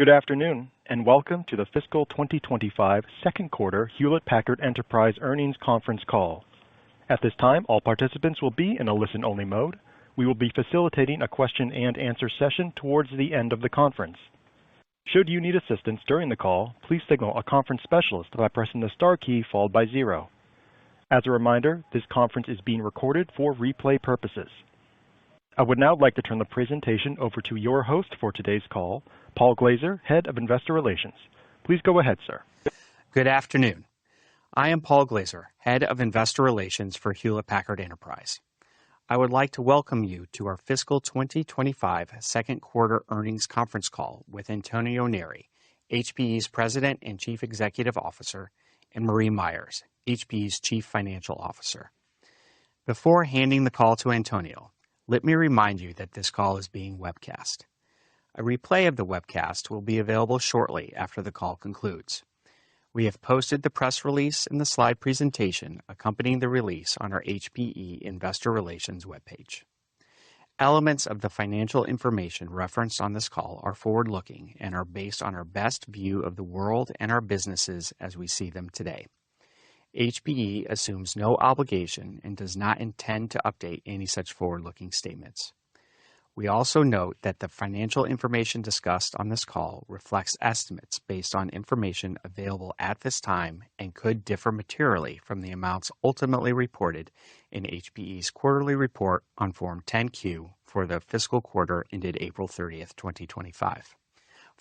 Good afternoon, and welcome to the fiscal 2025 second quarter Hewlett Packard Enterprise earnings conference call. At this time, all participants will be in a listen-only mode. We will be facilitating a question and answer session towards the end of the conference. Should you need assistance during the call, please signal a conference specialist by pressing the star key followed by 0. As a reminder, this conference is being recorded for replay purposes. I would now like to turn the presentation over to your host for today's call, Paul Glaser, Head of Investor Relations. Please go ahead, sir. Good afternoon. I am Paul Glaser, Head of Investor Relations for Hewlett Packard Enterprise. I would like to welcome you to our fiscal 2025 second quarter earnings conference call with Antonio Neri, HPE's President and Chief Executive Officer, and Marie Myers, HPE's Chief Financial Officer. Before handing the call to Antonio, let me remind you that this call is being webcast. A replay of the webcast will be available shortly after the call concludes. We have posted the press release and the slide presentation accompanying the release on our HPE Investor Relations webpage. Elements of the financial information referenced on this call are forward-looking and are based on our best view of the world and our businesses as we see them today. HPE assumes no obligation and does not intend to update any such forward-looking statements. We also note that the financial information discussed on this call reflects estimates based on information available at this time and could differ materially from the amounts ultimately reported in HPE's quarterly report on Form 10-Q for the fiscal quarter ended April 30th, 2025.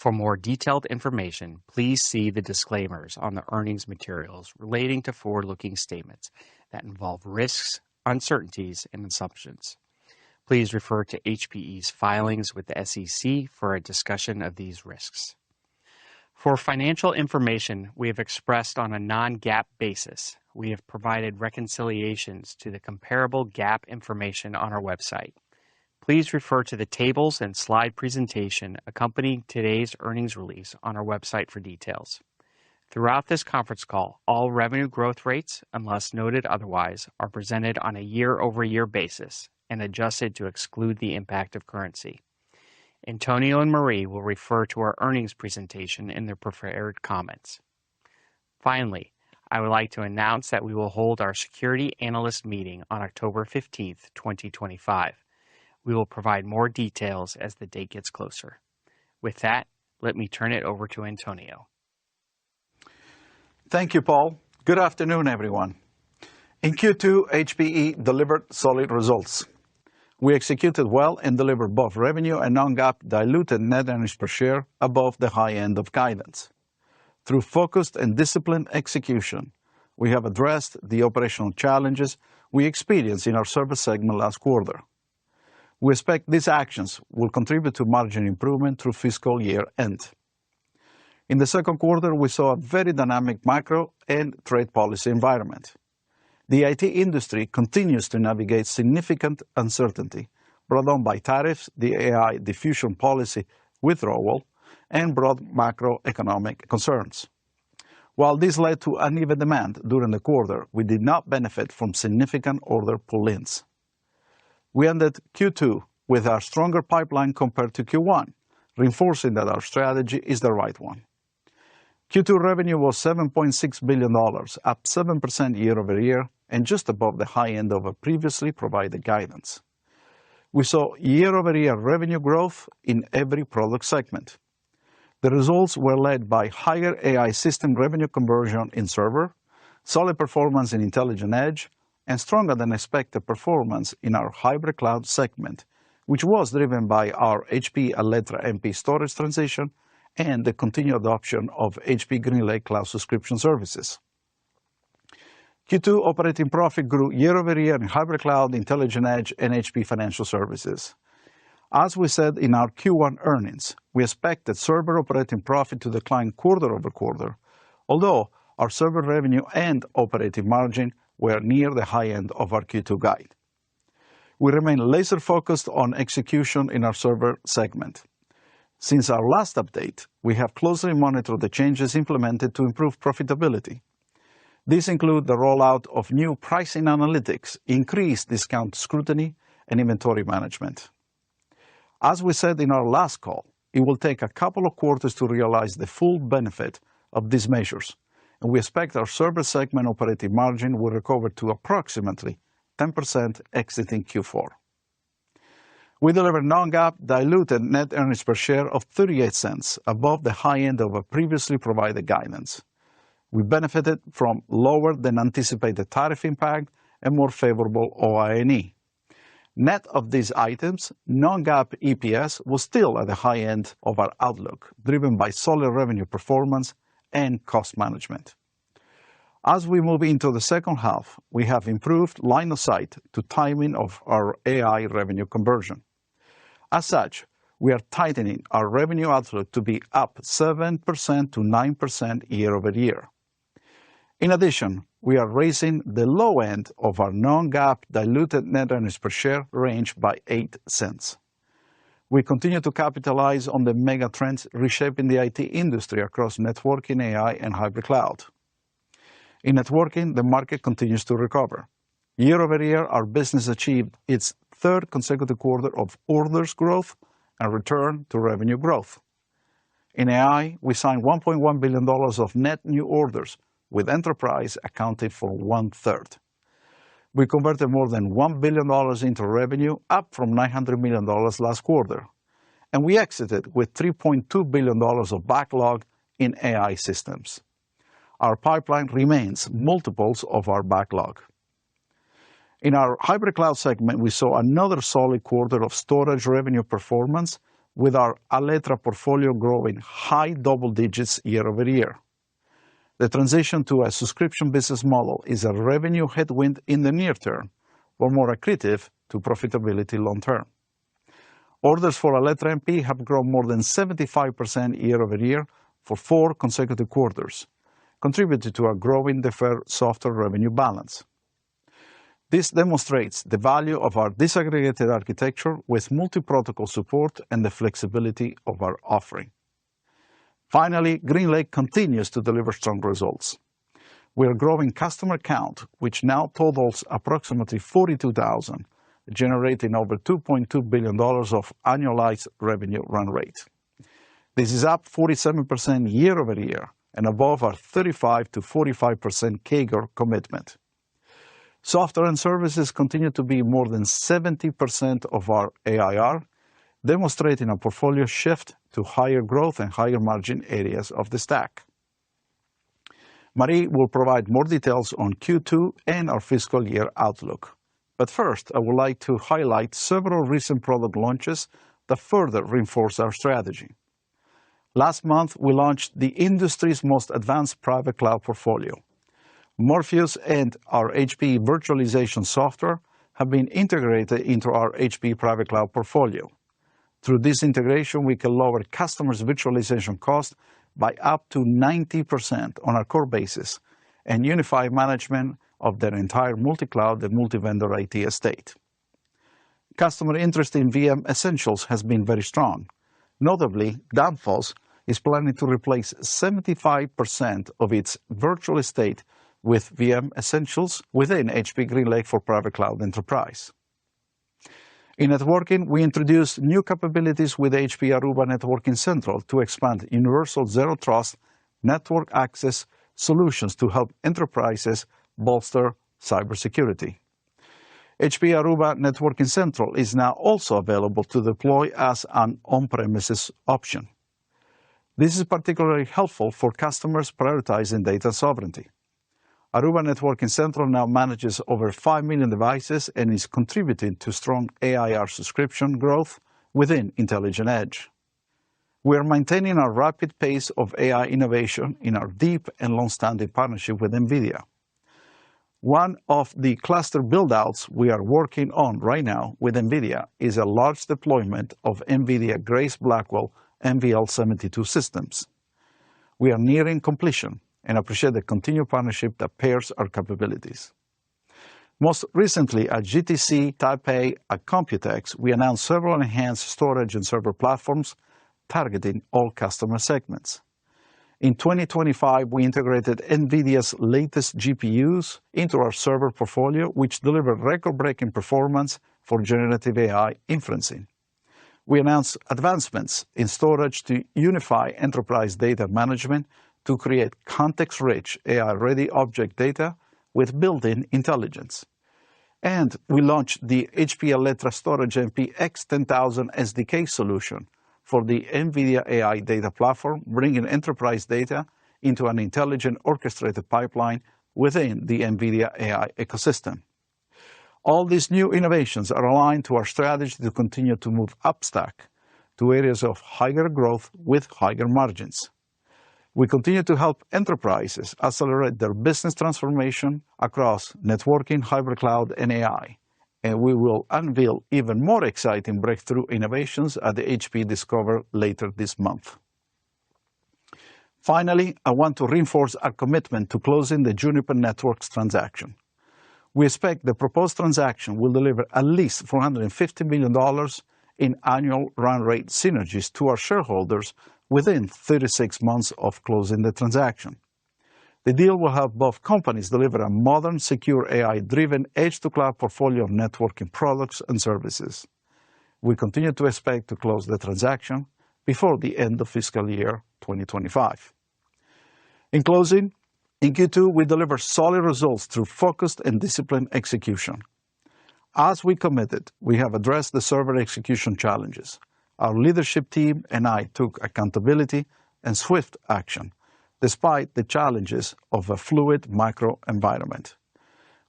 For more detailed information, please see the disclaimers on the earnings materials relating to forward-looking statements that involve risks, uncertainties, and assumptions. Please refer to HPE's filings with the SEC for a discussion of these risks. For financial information we have expressed on a non-GAAP basis, we have provided reconciliations to the comparable GAAP information on our website. Please refer to the tables and slide presentation accompanying today's earnings release on our website for details. Throughout this conference call, all revenue growth rates, unless noted otherwise, are presented on a year-over-year basis and adjusted to exclude the impact of currency. Antonio and Marie will refer to our earnings presentation in their prepared comments. Finally, I would like to announce that we will hold our security analyst meeting on October 15th, 2025. We will provide more details as the date gets closer. With that, let me turn it over to Antonio. Thank you, Paul. Good afternoon, everyone. In Q2, HPE delivered solid results. We executed well and delivered both revenue and non-GAAP diluted net earnings per share above the high end of guidance. Through focused and disciplined execution, we have addressed the operational challenges we experienced in our service segment last quarter. We expect these actions will contribute to margin improvement through fiscal year end. In the second quarter, we saw a very dynamic macro and trade policy environment. The IT industry continues to navigate significant uncertainty brought on by tariffs, the AI diffusion policy withdrawal, and broad macroeconomic concerns. While this led to uneven demand during the quarter, we did not benefit from significant order pull-ins. We ended Q2 with a stronger pipeline compared to Q1, reinforcing that our strategy is the right one. Q2 revenue was $7.6 billion, up 7% year-over-year, and just above the high end of a previously provided guidance. We saw year-over-year revenue growth in every product segment. The results were led by higher AI system revenue conversion in server, solid performance in Intelligent Edge, and stronger than expected performance in our hybrid cloud segment, which was driven by our HPE Alletra MP storage transition and the continued adoption of HPE GreenLake Cloud subscription services. Q2 operating profit grew year-over-year in hybrid cloud, Intelligent Edge, and HPE Financial Services. As we said in our Q1 earnings, we expected server operating profit to decline quarter over quarter, although our server revenue and operating margin were near the high end of our Q2 guide. We remain laser-focused on execution in our server segment. Since our last update, we have closely monitored the changes implemented to improve profitability. These include the rollout of new pricing analytics, increased discount scrutiny, and inventory management. As we said in our last call, it will take a couple of quarters to realize the full benefit of these measures, and we expect our server segment operating margin will recover to approximately 10% exiting Q4. We delivered non-GAAP diluted net earnings per share of 38 cents, above the high end of our previously provided guidance. We benefited from lower than anticipated tariff impact and more favorable OI&E. Net of these items, non-GAAP EPS was still at the high end of our outlook, driven by solid revenue performance and cost management. As we move into the second half, we have improved line of sight to timing of our AI revenue conversion. As such, we are tightening our revenue outlook to be up 7% to 9% year over year. In addition, we are raising the low end of our non-GAAP diluted net earnings per share range by 8 cents. We continue to capitalize on the mega trends reshaping the IT industry across networking, AI, and hybrid cloud. In networking, the market continues to recover. Year over year, our business achieved its third consecutive quarter of orders growth and return to revenue growth. In AI, we signed $1.1 billion of net new orders, with enterprise accounting for one-third. We converted more than $1 billion into revenue, up from $900 million last quarter, and we exited with $3.2 billion of backlog in AI systems. Our pipeline remains multiples of our backlog. In our hybrid cloud segment, we saw another solid quarter of storage revenue performance, with our Alletra portfolio growing high double digits year over year. The transition to a subscription business model is a revenue headwind in the near term, but more accretive to profitability long term. Orders for Alletra MP have grown more than 75% year over year for 4 consecutive quarters, contributing to a growing deferred software revenue balance. This demonstrates the value of our disaggregated architecture with multi-protocol support and the flexibility of our offering. Finally, GreenLake continues to deliver strong results. We are growing customer count, which now totals approximately 42,000, generating over $2.2 billion of annualized revenue run rate. This is up 47% year over year and above our 35 to 45% CAGR commitment. Software and services continue to be more than 70% of our AIR, demonstrating a portfolio shift to higher growth and higher margin areas of the stack. Marie will provide more details on Q2 and our fiscal year outlook. But first, I would like to highlight several recent product launches that further reinforce our strategy. Last month, we launched the industry's most advanced private cloud portfolio. Morpheus and our HPE virtualization software have been integrated into our HPE private cloud portfolio. Through this integration, we can lower customers' virtualization costs by up to 90% on a core basis and unify management of their entire multi-cloud and multi-vendor IT estate. Customer interest in VM Essentials has been very strong. Notably, Danfoss is planning to replace 75% of its virtual estate with VM Essentials within HPE GreenLake for Private Cloud Enterprise. In networking, we introduced new capabilities with HPE Aruba Networking Central to expand universal zero trust network access solutions to help enterprises bolster cybersecurity. HPE Aruba Networking Central is now also available to deploy as an on-premises option. This is particularly helpful for customers prioritizing data sovereignty. Aruba Networking Central now manages over 5 million devices and is contributing to strong AIR subscription growth within Intelligent Edge. We are maintaining our rapid pace of AI innovation in our deep and long-standing partnership with NVIDIA. One of the cluster build-outs we are working on right now with NVIDIA is a large deployment of NVIDIA Grace Blackwell NVL72 systems. We are nearing completion and appreciate the continued partnership that pairs our capabilities. Most recently, at GTC Taipei at Computex, we announced several enhanced storage and server platforms targeting all customer segments. In 2025, we integrated NVIDIA's latest GPUs into our server portfolio, which delivered record-breaking performance for generative AI inferencing. We announced advancements in storage to unify enterprise data management to create context-rich AI-ready object data with built-in intelligence. And we launched the HPE Alletra Storage MP X10000 SDK solution for the NVIDIA AI data platform, bringing enterprise data into an intelligent orchestrated pipeline within the NVIDIA AI ecosystem. All these new innovations are aligned to our strategy to continue to move upstack to areas of higher growth with higher margins. We continue to help enterprises accelerate their business transformation across networking, hybrid cloud, and AI. And we will unveil even more exciting breakthrough innovations at the HPE Discover later this month. Finally, I want to reinforce our commitment to closing the Juniper Networks transaction. We expect the proposed transaction will deliver at least $450 million in annual run rate synergies to our shareholders within 36 months of closing the transaction. The deal will help both companies deliver a modern, secure, AI-driven edge-to-cloud portfolio of networking products and services. We continue to expect to close the transaction before the end of fiscal year 2025. In closing, in Q2, we delivered solid results through focused and disciplined execution. As we committed, we have addressed the server execution challenges. Our leadership team and I took accountability and swift action, despite the challenges of a fluid microenvironment.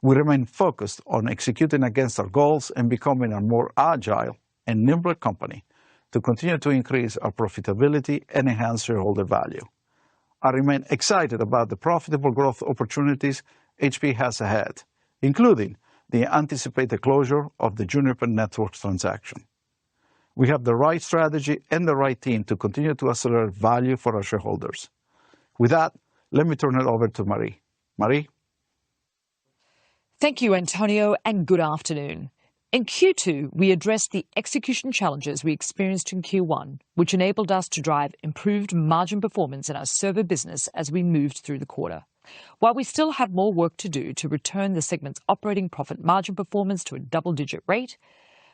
We remain focused on executing against our goals and becoming a more agile and nimble company to continue to increase our profitability and enhance shareholder value. I remain excited about the profitable growth opportunities HPE has ahead, including the anticipated closure of the Juniper Networks transaction. We have the right strategy and the right team to continue to accelerate value for our shareholders. With that, let me turn it over to Marie. Marie? Thank you, Antonio, and good afternoon. In Q2, we addressed the execution challenges we experienced in Q1, which enabled us to drive improved margin performance in our server business as we moved through the quarter. While we still have more work to do to return the segment's operating profit margin performance to a double-digit rate,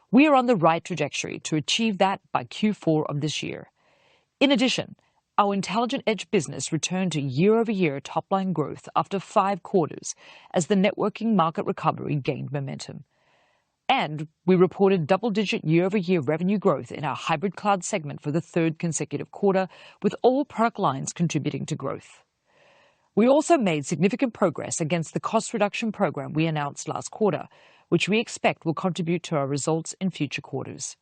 we are on the right trajectory to achieve that by Q4 of this year. In addition, our Intelligent Edge business returned to year-over-year top-line growth after 5 quarters as the networking market recovery gained momentum. And we reported double-digit year-over-year revenue growth in our hybrid cloud segment for the 3rd consecutive quarter, with all product lines contributing to growth. We also made significant progress against the cost reduction program we announced last quarter, which we expect will contribute to our results in future quarters.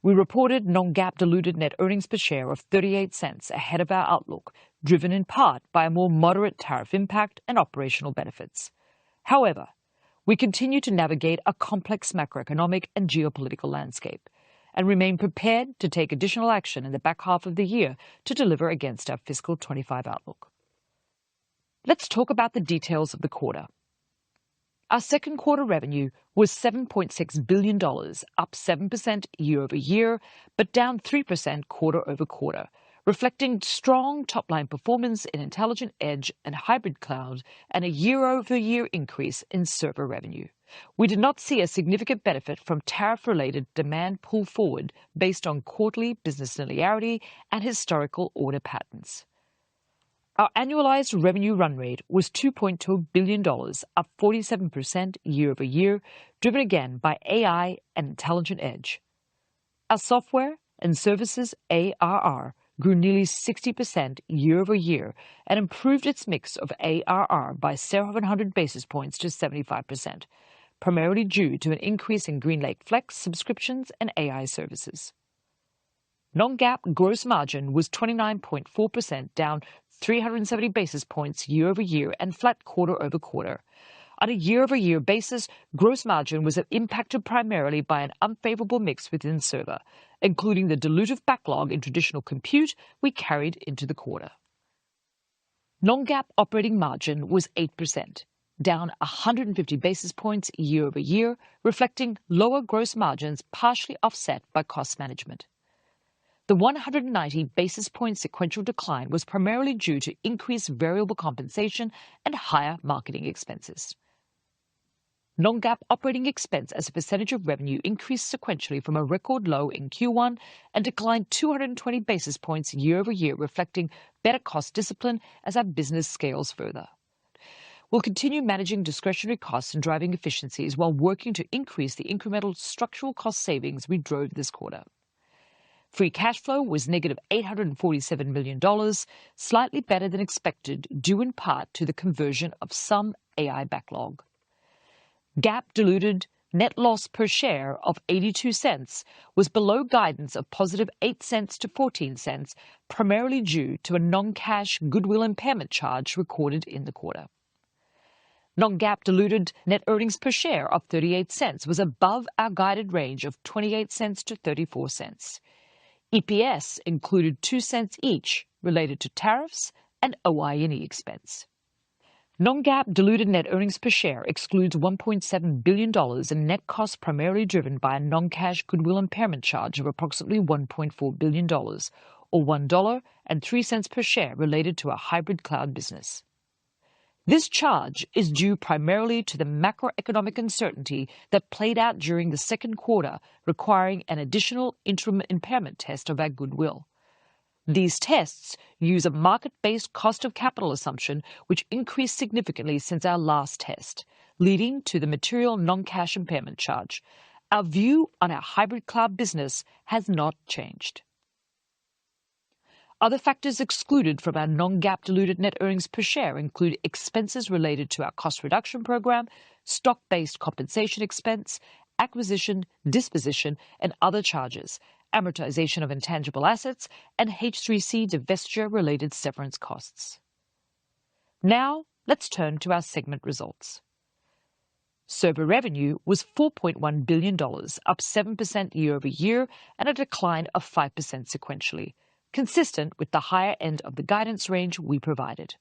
We reported non-GAAP diluted net earnings per share of 38 cents ahead of our outlook, driven in part by a more moderate tariff impact and operational benefits. However, we continue to navigate a complex macroeconomic and geopolitical landscape and remain prepared to take additional action in the back half of the year to deliver against our fiscal 25 outlook. Let's talk about the details of the quarter. Our second quarter revenue was $7.6 billion, up 7% year-over-year, but down 3% quarter-over-quarter, reflecting strong top-line performance in Intelligent Edge and hybrid cloud and a year-over-year increase in server revenue. We did not see a significant benefit from tariff-related demand pull forward based on quarterly business linearity and historical order patterns. Our annualized revenue run rate was $2.2 billion, up 47% year-over-year, driven again by AI and Intelligent Edge. Our software and services ARR grew nearly 60% year-over-year and improved its mix of ARR by 700 basis points to 75%, primarily due to an increase in GreenLake Flex subscriptions and AI services. Non-GAAP gross margin was 29.4%, down 370 basis points year-over-year and flat quarter-over-quarter. On a year-over-year basis, gross margin was impacted primarily by an unfavorable mix within server, including the dilutive backlog in traditional compute we carried into the quarter. Non-GAAP operating margin was 8%, down 150 basis points year-over-year, reflecting lower gross margins partially offset by cost management. The 190 basis point sequential decline was primarily due to increased variable compensation and higher marketing expenses. Non-GAAP operating expense as a percentage of revenue increased sequentially from a record low in Q1 and declined 220 basis points year over year, reflecting better cost discipline as our business scales further. We'll continue managing discretionary costs and driving efficiencies while working to increase the incremental structural cost savings we drove this quarter. Free cash flow was negative $847 million, slightly better than expected, due in part to the conversion of some AI backlog. GAAP diluted net loss per share of 82 cents was below guidance of positive 8 cents to 14 cents, primarily due to a non-cash goodwill impairment charge recorded in the quarter. Non-GAAP diluted net earnings per share of 38 cents was above our guided range of 28 cents to 34 cents. EPS included 2 cents each related to tariffs and OI&E expense. Non-GAAP diluted net earnings per share excludes $1.7 billion in net costs primarily driven by a non-cash goodwill impairment charge of approximately $1.4 billion, or $1.03 per share related to our hybrid cloud business. This charge is due primarily to the macroeconomic uncertainty that played out during the second quarter, requiring an additional interim impairment test of our goodwill. These tests use a market-based cost of capital assumption, which increased significantly since our last test, leading to the material non-cash impairment charge. Our view on our hybrid cloud business has not changed. Other factors excluded from our non-GAAP diluted net earnings per share include expenses related to our cost reduction program, stock-based compensation expense, acquisition, disposition, and other charges, amortization of intangible assets, and H3C divestiture-related severance costs. Now, let's turn to our segment results. Server revenue was $4.1 billion, up 7% year over year, and a decline of 5% sequentially, consistent with the higher end of the guidance range we provided.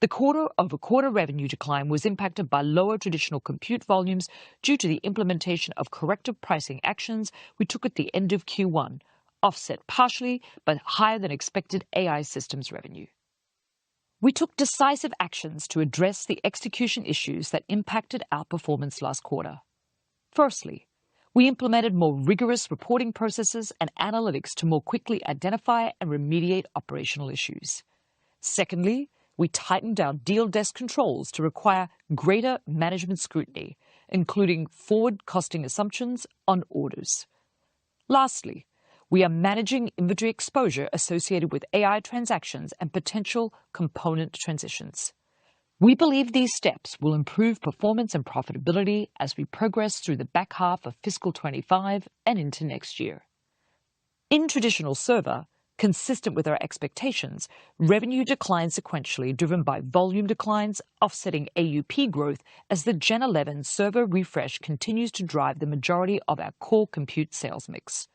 The quarter-over-quarter revenue decline was impacted by lower traditional compute volumes due to the implementation of corrective pricing actions we took at the end of Q1, offset partially by higher than expected AI systems revenue. We took decisive actions to address the execution issues that impacted our performance last quarter. Firstly, we implemented more rigorous reporting processes and analytics to more quickly identify and remediate operational issues. Secondly, we tightened our deal desk controls to require greater management scrutiny, including forward costing assumptions on orders. Lastly, we are managing inventory exposure associated with AI transactions and potential component transitions. We believe these steps will improve performance and profitability as we progress through the back half of fiscal 25 and into next year. In traditional server, consistent with our expectations, revenue declined sequentially, driven by volume declines offsetting AUP growth as the Gen 11 server refresh continues to drive the majority of our core compute sales mix.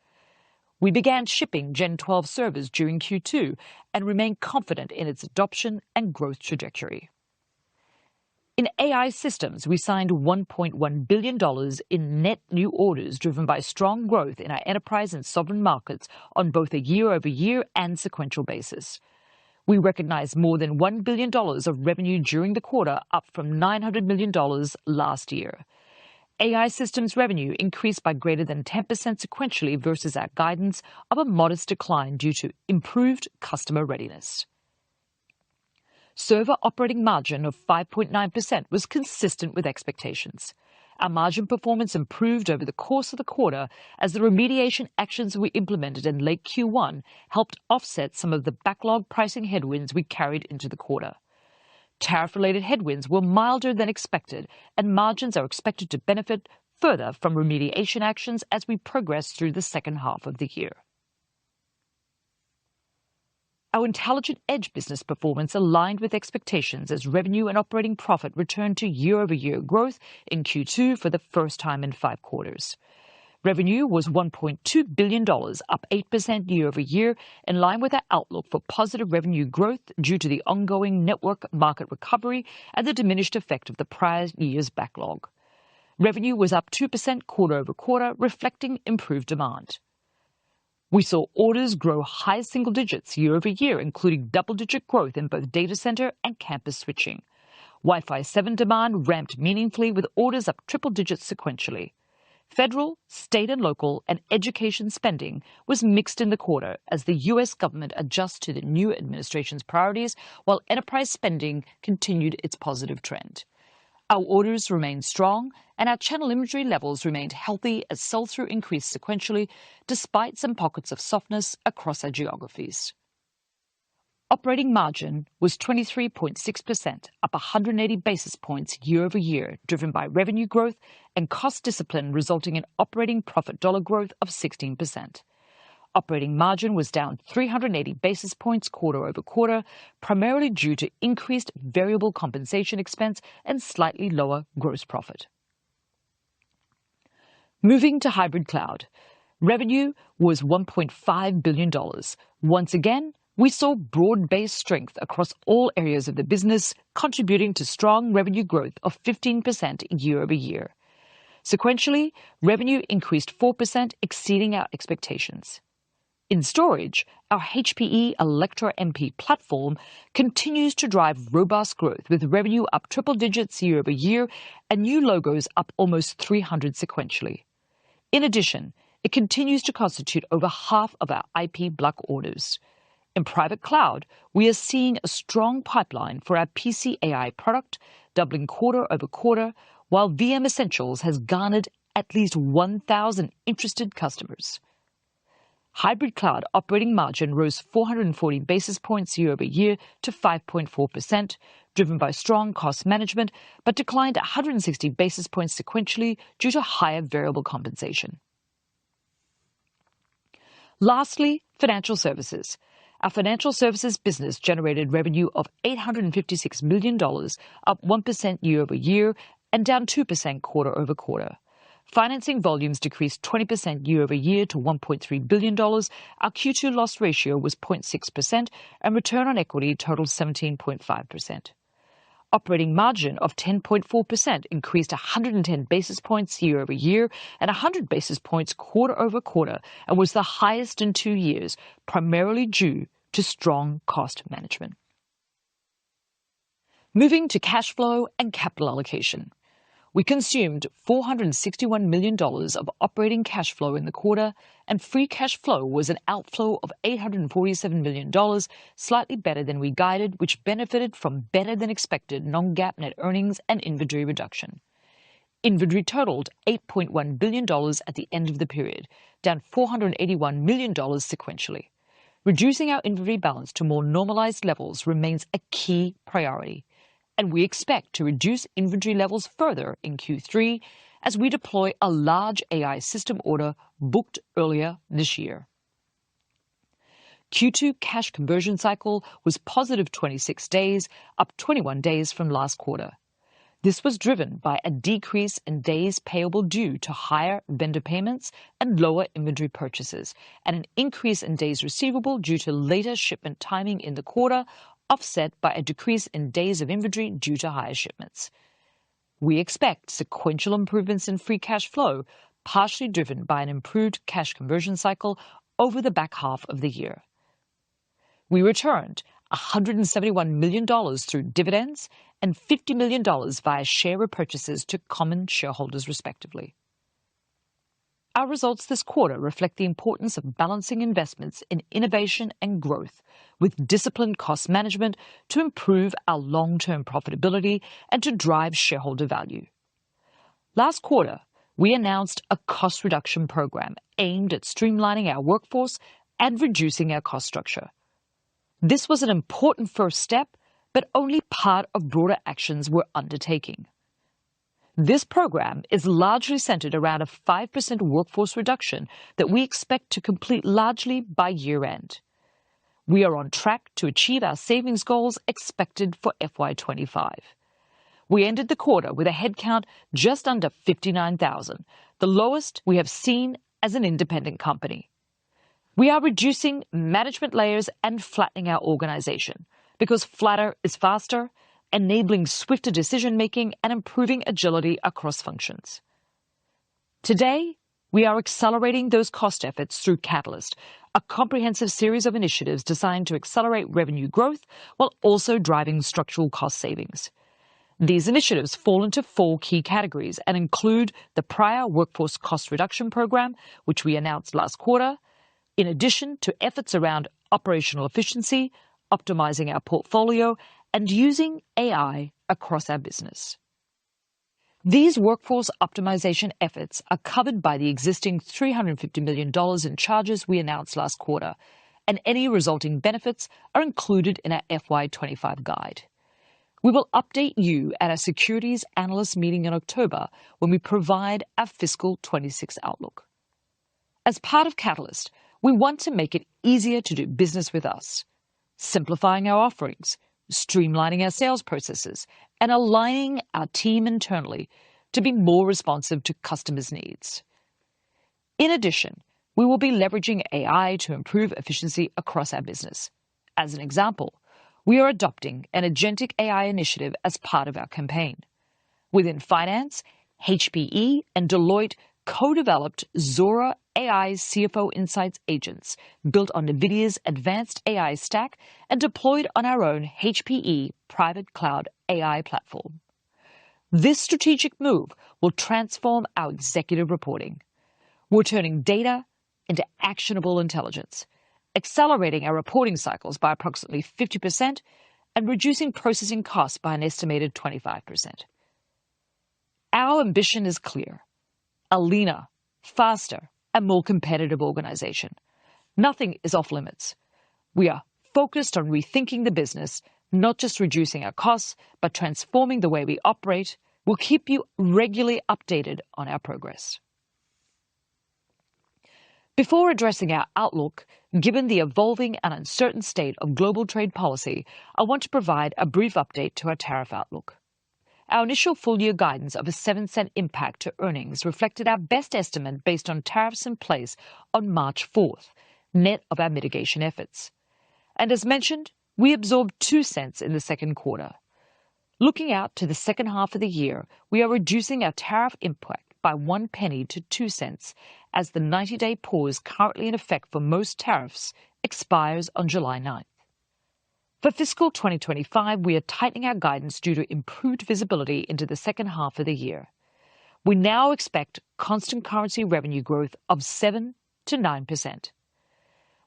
We began shipping Gen 12 servers during Q2 and remain confident in its adoption and growth trajectory. In AI systems, we signed $1.1 billion in net new orders driven by strong growth in our enterprise and sovereign markets on both a year-over-year and sequential basis. We recognized more than $1 billion of revenue during the quarter, up from $900 million last year. AI systems revenue increased by greater than 10% sequentially versus our guidance of a modest decline due to improved customer readiness. Server operating margin of 5.9% was consistent with expectations. Our margin performance improved over the course of the quarter as the remediation actions we implemented in late Q1 helped offset some of the backlog pricing headwinds we carried into the quarter. Tariff-related headwinds were milder than expected, and margins are expected to benefit further from remediation actions as we progress through the second half of the year. Our intelligent edge business performance aligned with expectations as revenue and operating profit returned to year-over-year growth in Q2 for the first time in 5 quarters. Revenue was $1.2 billion, up 8% year-over-year, in line with our outlook for positive revenue growth due to the ongoing network market recovery and the diminished effect of the prior year's backlog. Revenue was up 2% quarter-over-quarter, reflecting improved demand. We saw orders grow high single digits year-over-year, including double-digit growth in both data center and campus switching. Wi-Fi 7 demand ramped meaningfully with orders up triple digits sequentially. Federal, state and local, and education spending was mixed in the quarter as the U.S. government adjusts to the new administration's priorities, while enterprise spending continued its positive trend. Our orders remained strong, and our channel inventory levels remained healthy as sell-through increased sequentially, despite some pockets of softness across our geographies. Operating margin was 23.6%, up 180 basis points year-over-year, driven by revenue growth and cost discipline, resulting in operating profit dollar growth of 16%. Operating margin was down 380 basis points quarter-over-quarter, primarily due to increased variable compensation expense and slightly lower gross profit. Moving to hybrid cloud. Revenue was $1.5 billion. Once again, we saw broad-based strength across all areas of the business, contributing to strong revenue growth of 15% year-over-year. Sequentially, revenue increased 4%, exceeding our expectations. In storage, our HPE Electra MP platform continues to drive robust growth, with revenue up triple digits year-over-year and new logos up almost 300 sequentially. In addition, it continues to constitute over half of our IP block orders. In private cloud, we are seeing a strong pipeline for our PC AI product, doubling quarter-over-quarter, while VM Essentials has garnered at least 1,000 interested customers. Hybrid cloud operating margin rose 440 basis points year-over-year to 5.4%, driven by strong cost management, but declined 160 basis points sequentially due to higher variable compensation. Lastly, financial services. Our financial services business generated revenue of $856 million, up 1% year-over-year and down 2% quarter-over-quarter. Financing volumes decreased 20% year-over-year to $1.3 billion. Our Q2 loss ratio was 0.6%, and return on equity totaled 17.5%. Operating margin of 10.4% increased 110 basis points year-over-year and 100 basis points quarter-over-quarter, and was the highest in 2 years, primarily due to strong cost management. Moving to cash flow and capital allocation. We consumed $461 million of operating cash flow in the quarter, and free cash flow was an outflow of $847 million, slightly better than we guided, which benefited from better-than-expected non-GAAP net earnings and inventory reduction. Inventory totaled $8.1 billion at the end of the period, down $481 million sequentially. Reducing our inventory balance to more normalized levels remains a key priority, and we expect to reduce inventory levels further in Q3 as we deploy a large AI system order booked earlier this year. Q2 cash conversion cycle was positive 26 days, up 21 days from last quarter. This was driven by a decrease in days payable due to higher vendor payments and lower inventory purchases, and an increase in days receivable due to later shipment timing in the quarter, offset by a decrease in days of inventory due to higher shipments. We expect sequential improvements in free cash flow, partially driven by an improved cash conversion cycle over the back half of the year. We returned $171 million through dividends and $50 million via share repurchases to common shareholders, respectively. Our results this quarter reflect the importance of balancing investments in innovation and growth with disciplined cost management to improve our long-term profitability and to drive shareholder value. Last quarter, we announced a cost reduction program aimed at streamlining our workforce and reducing our cost structure. This was an important first step, but only part of broader actions we're undertaking. This program is largely centered around a 5% workforce reduction that we expect to complete largely by year-end. We are on track to achieve our savings goals expected for FY25. We ended the quarter with a headcount just under 59,000, the lowest we have seen as an independent company. We are reducing management layers and flattening our organization because flatter is faster, enabling swifter decision-making and improving agility across functions. Today, we are accelerating those cost efforts through Catalyst, a comprehensive series of initiatives designed to accelerate revenue growth while also driving structural cost savings. These initiatives fall into 4 key categories and include the prior workforce cost reduction program, which we announced last quarter, in addition to efforts around operational efficiency, optimizing our portfolio, and using AI across our business. These workforce optimization efforts are covered by the existing $350 million in charges we announced last quarter, and any resulting benefits are included in our FY25 guide. We will update you at our securities analyst meeting in October when we provide our fiscal 26 outlook. As part of Catalyst, we want to make it easier to do business with us, simplifying our offerings, streamlining our sales processes, and aligning our team internally to be more responsive to customers' needs. In addition, we will be leveraging AI to improve efficiency across our business. As an example, we are adopting an agentic AI initiative as part of our campaign. Within finance, HPE and Deloitte co-developed Zora AI CFO Insights agents built on NVIDIA's advanced AI stack and deployed on our own HPE private cloud AI platform. This strategic move will transform our executive reporting. We're turning data into actionable intelligence, accelerating our reporting cycles by approximately 50% and reducing processing costs by an estimated 25%. Our ambition is clear: a leaner, faster, and more competitive organization. Nothing is off limits. We are focused on rethinking the business, not just reducing our costs, but transforming the way we operate. We'll keep you regularly updated on our progress. Before addressing our outlook, given the evolving and uncertain state of global trade policy, I want to provide a brief update to our tariff outlook. Our initial full-year guidance of a 7-cent impact to earnings reflected our best estimate based on tariffs in place on March 4th, net of our mitigation efforts. And as mentioned, we absorbed 2 cents in the second quarter. Looking out to the second half of the year, we are reducing our tariff impact by 1 penny to 2 cents as the 90-day pause currently in effect for most tariffs expires on July 9th. For fiscal 2025, we are tightening our guidance due to improved visibility into the second half of the year. We now expect constant currency revenue growth of 7 to 9%.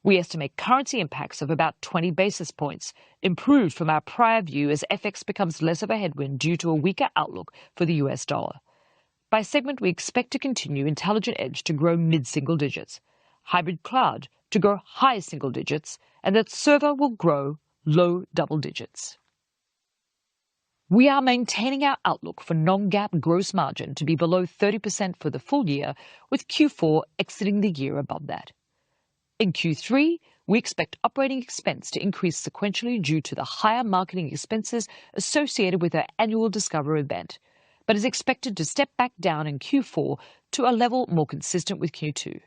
We estimate currency impacts of about 20 basis points, improved from our prior view as FX becomes less of a headwind due to a weaker outlook for the US dollar. By segment, we expect to continue Intelligent Edge to grow mid-single digits, Hybrid Cloud to grow high single digits, and that Server will grow low double digits. We are maintaining our outlook for non-GAAP gross margin to be below 30% for the full year, with Q4 exiting the year above that. In Q3, we expect operating expense to increase sequentially due to the higher marketing expenses associated with our annual Discover event, but is expected to step back down in Q4 to a level more consistent with Q2.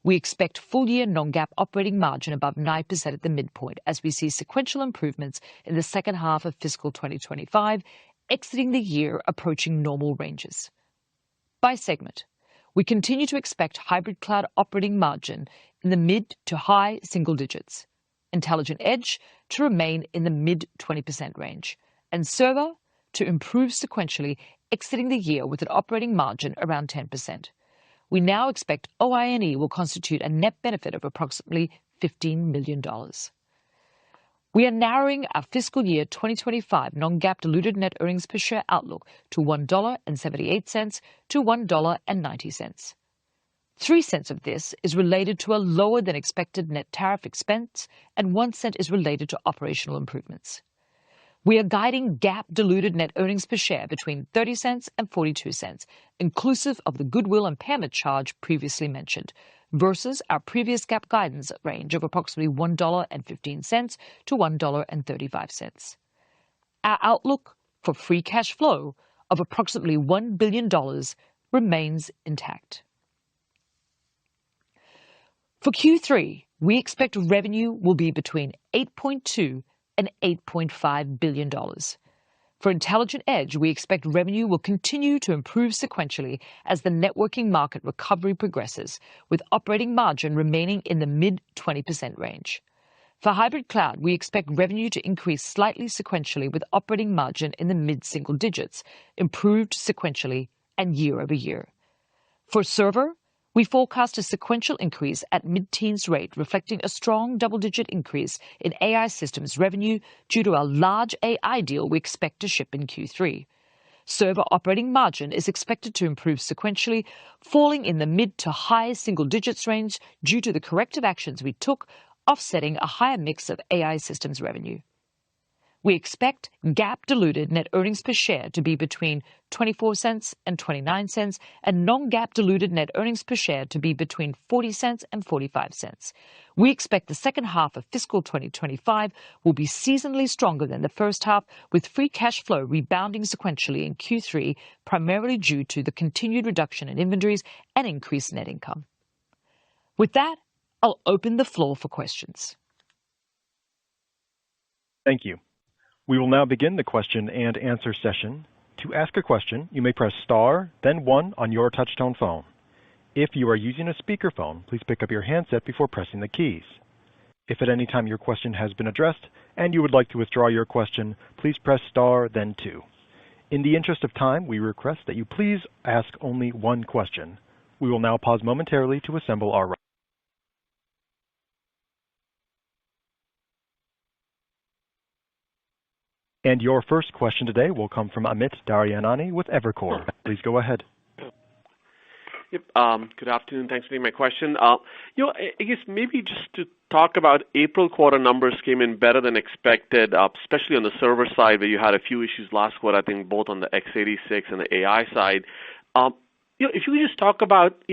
We expect full-year non-GAAP operating margin above 9% at the midpoint as we see sequential improvements in the second half of fiscal 2025, exiting the year approaching normal ranges. By segment, we continue to expect Hybrid Cloud operating margin in the mid to high single digits, Intelligent Edge to remain in the mid-20% range, and Server to improve sequentially, exiting the year with an operating margin around 10%. We now expect OI&E will constitute a net benefit of approximately $15 million. We are narrowing our fiscal year 2025 non-GAAP diluted net earnings per share outlook to $1.78 to $1.90. 3 cents of this is related to a lower than expected net tariff expense, and 1 cent is related to operational improvements. We are guiding GAAP diluted net earnings per share between 30 cents and 42 cents, inclusive of the goodwill impairment charge previously mentioned, versus our previous GAAP guidance range of approximately $1.15 to $1.35. Our outlook for free cash flow of approximately $1 billion remains intact. For Q3, we expect revenue will be between $8.2 and $8.5 billion. For Intelligent Edge, we expect revenue will continue to improve sequentially as the networking market recovery progresses, with operating margin remaining in the mid-20% range. For hybrid cloud, we expect revenue to increase slightly sequentially with operating margin in the mid-single digits, improved sequentially and year-over-year. For server, we forecast a sequential increase at mid-teens rate, reflecting a strong double-digit increase in AI systems revenue due to a large AI deal we expect to ship in Q3. Server operating margin is expected to improve sequentially, falling in the mid to high single digits range due to the corrective actions we took, offsetting a higher mix of AI systems revenue. We expect GAAP diluted net earnings per share to be between 24 cents and 29 cents, and non-GAAP diluted net earnings per share to be between 40 cents and 45 cents. We expect the second half of fiscal 2025 will be seasonally stronger than the first half, with free cash flow rebounding sequentially in Q3, primarily due to the continued reduction in inventories and increased net income. With that, I'll open the floor for questions. Thank you. We will now begin the question and answer session. To ask a question, you may press star, then 1 on your touch-tone phone. If you are using a speakerphone, please pick up your handset before pressing the keys. If at any time your question has been addressed and you would like to withdraw your question, please press star, then 2. In the interest of time, we request that you please ask only one question. We will now pause momentarily to assemble our. And your first question today will come from Amit Daryanani with Evercore. Please go ahead. Yep. Good afternoon. Thanks for taking my question. I guess maybe just to talk about April quarter numbers came in better than expected, especially on the server side where you had a few issues last quarter, I think both on the x86 and the AI side. If you could just talk about,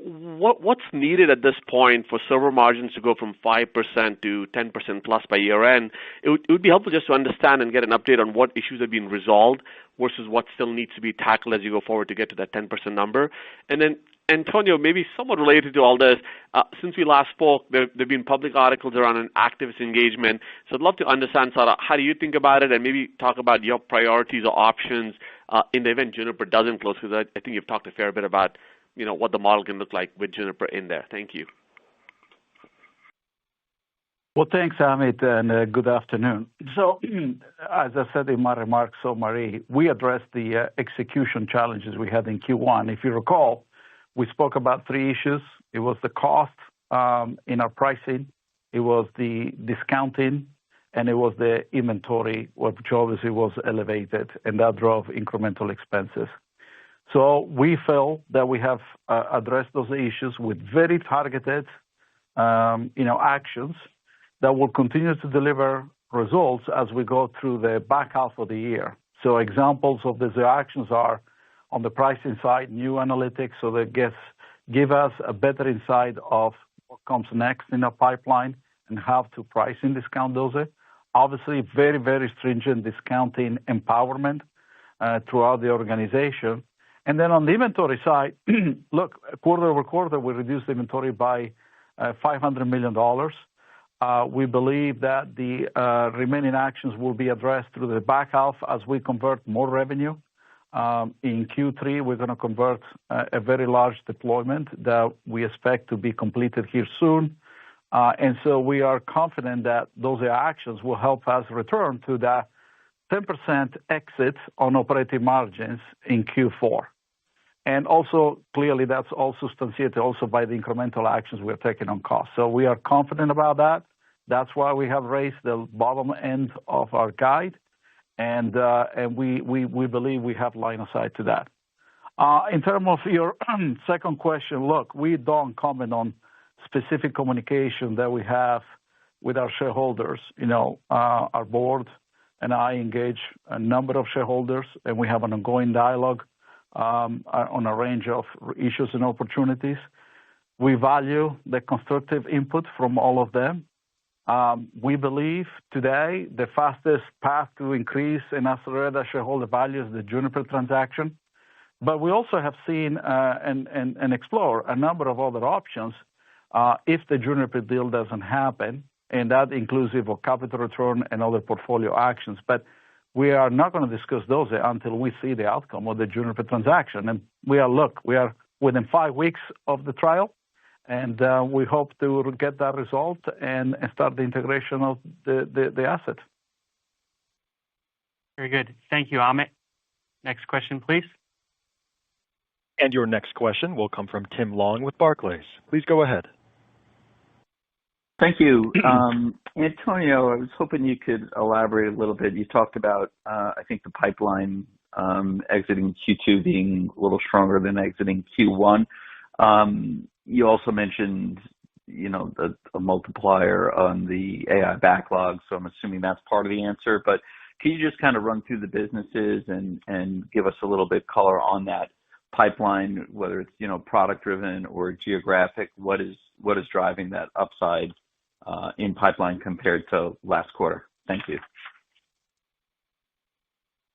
what's needed at this point for server margins to go from 5% to 10% plus by year end. It would be helpful just to understand and get an update on what issues have been resolved versus what still needs to be tackled as you go forward to get to that 10% number. And then, Antonio, maybe somewhat related to all this, since we last spoke, there have been public articles around an activist engagement. So I'd love to understand, Sarah, how do you think about it, and maybe talk about your priorities or options in the event Juniper doesn't close, because I think you've talked a fair bit about what the model can look like with Juniper in there. Thank you. Well, thanks, Amit, and good afternoon. So, as I said in my remarks, Marie, we addressed the execution challenges we had in Q1. If you recall, we spoke about 3 issues. It was the cost in our pricing, it was the discounting, and it was the inventory, which obviously was elevated, and that drove incremental expenses. So we feel that we have addressed those issues with very targeted, actions that will continue to deliver results as we go through the back half of the year. So examples of these actions are on the pricing side, new analytics, so that give us a better insight of what comes next in our pipeline and how to price and discount those. Obviously, very, very stringent discounting empowerment throughout the organization. And then on the inventory side, look, quarter over quarter, we reduced the inventory by $500 million. We believe that the remaining actions will be addressed through the back half as we convert more revenue. In Q3, we're going to convert a very large deployment that we expect to be completed here soon. And so we are confident that those actions will help us return to the 10% exit on operating margins in Q4. And also, clearly, that's also substantiated also by the incremental actions we're taking on cost. So we are confident about that. That's why we have raised the bottom end of our guide, and we believe we have line of sight to that. In terms of your second question, look, we don't comment on specific communication that we have with our shareholders. Our board and I engage a number of shareholders, and we have an ongoing dialogue on a range of issues and opportunities. We value the constructive input from all of them. We believe today the fastest path to increase and accelerate our shareholder value is the Juniper transaction. But we also have seen and explore a number of other options if the Juniper deal doesn't happen, and that inclusive of capital return and other portfolio actions. But we are not going to discuss those until we see the outcome of the Juniper transaction. And we are within 5 weeks of the trial, And we hope to get that result and start the integration of the asset. Very good. Thank you, Amit. Next question, please. And your next question will come from Tim Long with Barclays. Please go ahead. Thank you. Antonio, I was hoping you could elaborate a little bit. You talked about, I think, the pipeline exiting Q2 being a little stronger than exiting Q1. You also mentioned, a multiplier on the AI backlog, so I'm assuming that's part of the answer. But can you just kind of run through the businesses and give us a little bit color on that pipeline, whether it's product driven or geographic? What is driving that upside in pipeline compared to last quarter? Thank you.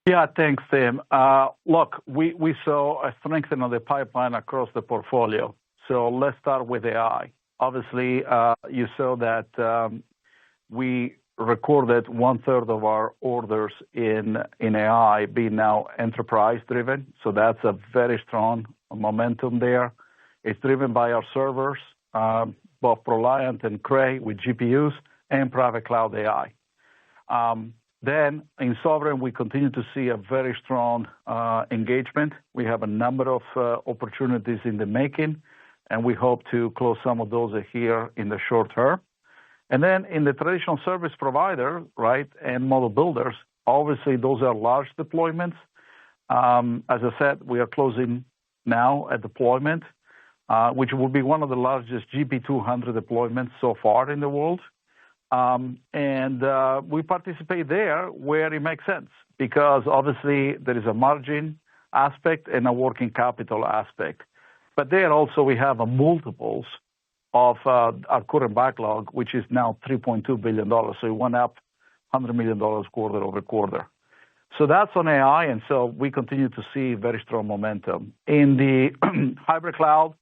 Yeah, thanks, Tim. Look, we saw a strengthening of the pipeline across the portfolio. So let's start with AI. Obviously, you saw that we recorded 1/3 of our orders in AI being now enterprise driven. So that's a very strong momentum there. It's driven by our servers, both ProLiant and Cray with GPUs and private cloud AI. Then in sovereign, we continue to see a very strong engagement. We have a number of opportunities in the making, and we hope to close some of those here in the short term. And then in the traditional service provider, right, and model builders, obviously those are large deployments. As I said, we are closing now a deployment, which will be one of the largest GB200 deployments so far in the world. And we participate there where it makes sense, because obviously there is a margin aspect and a working capital aspect. But there also we have a multiples of our current backlog, which is now $3.2 billion. So it went up $100 million quarter-over-quarter. So that's on AI, and so we continue to see very strong momentum. In the hybrid cloud,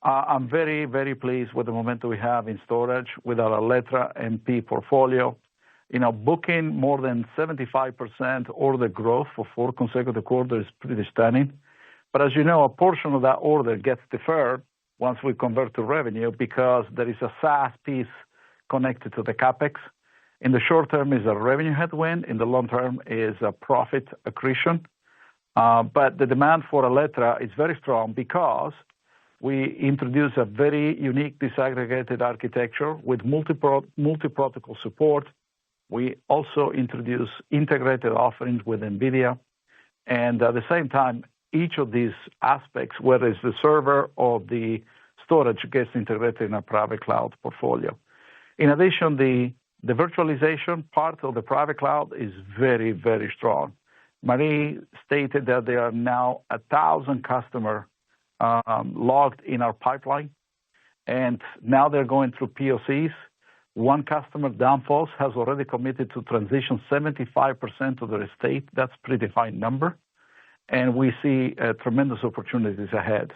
I'm very, very pleased with the momentum we have in storage with our Alletra MP portfolio. Booking more than 75% order growth for 4 consecutive quarters is pretty stunning. But as you know, a portion of that order gets deferred once we convert to revenue because there is a SaaS piece connected to the CapEx. In the short term is a revenue headwind. In the long term is a profit accretion. But the demand for Alletra is very strong because we introduce a very unique disaggregated architecture with multi-protocol support. We also introduce integrated offerings with NVIDIA. And at the same time, each of these aspects, whether it's the server or the storage, gets integrated in a private cloud portfolio. In addition, the virtualization part of the private cloud is very, very strong. Marie stated that there are now 1,000 customers logged in our pipeline, and now they're going through POCs. One customer, Danfoss, has already committed to transition 75% of their estate. That's a pretty high number. And we see tremendous opportunities ahead.